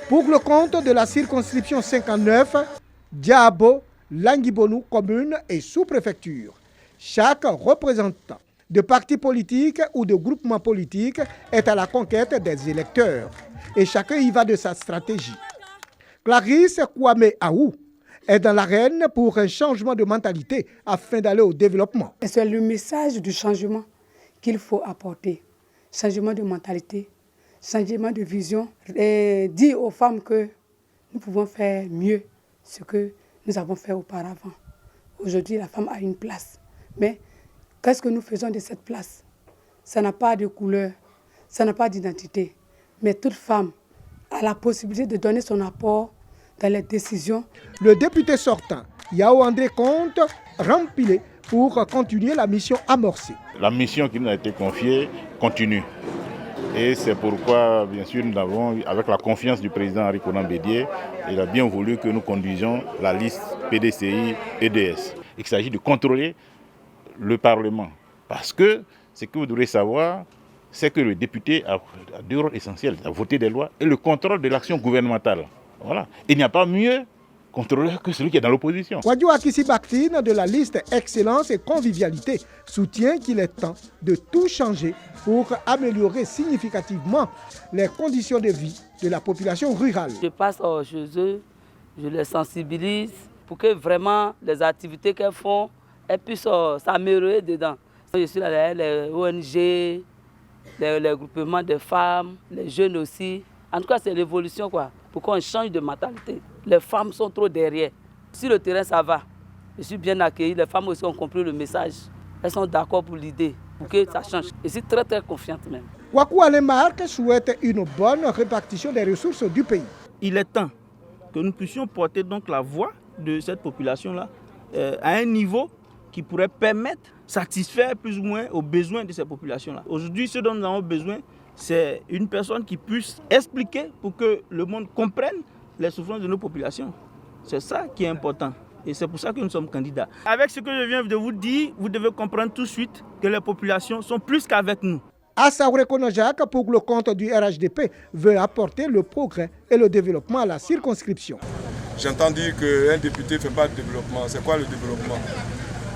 Pour le compte de la circonscription 59, Diabo, Languibonou, commune et sous-préfecture, chaque représentant de partis politiques ou de groupements politiques est à la conquête des électeurs et chacun y va de sa stratégie. Clarisse Kwame Aou est dans l'arène pour un changement de mentalité afin d'aller au développement. C'est le message du changement qu'il faut apporter. Changement de mentalité, changement de vision. Et dire aux femmes que nous pouvons faire mieux ce que nous avons fait auparavant. Aujourd'hui, la femme a une place. Mais qu'est-ce que nous faisons de cette place? Ça n'a pas de couleur, ça n'a pas d'identité. Mais toute femme a la possibilité de donner son apport dans les décisions. Le député sortant, Yao André Comte, rempilé pour continuer la mission amorcée. La mission qui nous a été confiée continue. Et c'est pourquoi, bien sûr, nous avons, avec la confiance du président Henri Konan Bédié, il a bien voulu que nous conduisions la liste PDCI-EDS. Il s'agit de contrôler le Parlement. Parce que ce que vous devrez savoir, c'est que le député a deux rôles essentiels, à voter des lois et le contrôle de l'action gouvernementale. Voilà. Il n'y a pas mieux contrôleur que celui qui est dans l'opposition. Wadjo Akissi Baktine de la liste Excellence et Convivialité soutient qu'il est temps de tout changer pour améliorer significativement les conditions de vie de la population rurale. Je passe chez eux, je les sensibilise pour que vraiment les activités qu'elles font, elles puissent s'améliorer dedans. Je suis là derrière les ONG, les groupements de femmes, les jeunes aussi. En tout cas, c'est l'évolution quoi, pour qu'on change de mentalité. Les femmes sont trop derrière. Sur le terrain, ça va. Je suis bien accueilli. Les femmes aussi ont compris le message. Elles sont d'accord pour l'idée, pour que ça change. Je suis très très confiante même. Wakou Alemark souhaite une bonne répartition des ressources du pays. Il est temps que nous puissions porter donc la voix de cette population-là à un niveau qui pourrait permettre de satisfaire plus ou moins aux besoins de ces populations-là. Aujourd'hui, ce dont nous avons besoin, c'est une personne qui puisse expliquer pour que le monde comprenne les souffrances de nos populations. C'est ça qui est important. Et c'est pour ça que nous sommes candidats. Avec ce que je viens de vous dire, vous devez comprendre tout de suite que les populations sont plus qu'avec nous. Assaouré Konojak, pour le compte du RHDP, veut apporter le progrès et le développement à la circonscription. J'entends dire qu'un député ne fait pas de développement. C'est quoi le développement?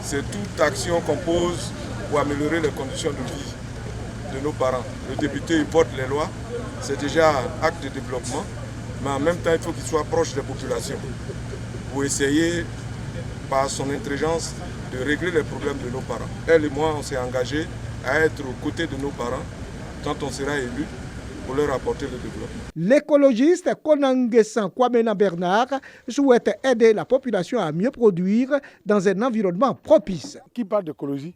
C'est toute action qu'on pose pour améliorer les conditions de vie de nos parents. Le député il porte les lois, c'est déjà un acte de développement, mais en même temps il faut qu'il soit proche des populations pour essayer par son intelligence de régler les problèmes de nos parents. Elle et moi on s'est engagés à être aux côtés de nos parents quand on sera élu pour leur apporter le développement. L'écologiste Konangesan Kwamena Bernard souhaite aider la population à mieux produire dans un environnement propice. Qui parle d'écologie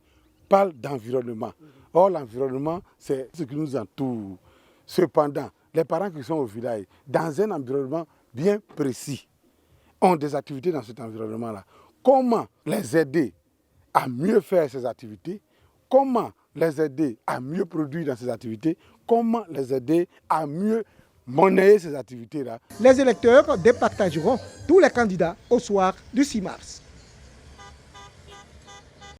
parle d'environnement. Or, l'environnement, c'est ce qui nous entoure. Cependant, les parents qui sont au village, dans un environnement bien précis, ont des activités dans cet environnement-là. Comment les aider à mieux faire ces activités? Comment les aider à mieux produire dans ces activités? Comment les aider à mieux monnayer ces activités-là? Les électeurs départageront tous les candidats au soir du 6 mars.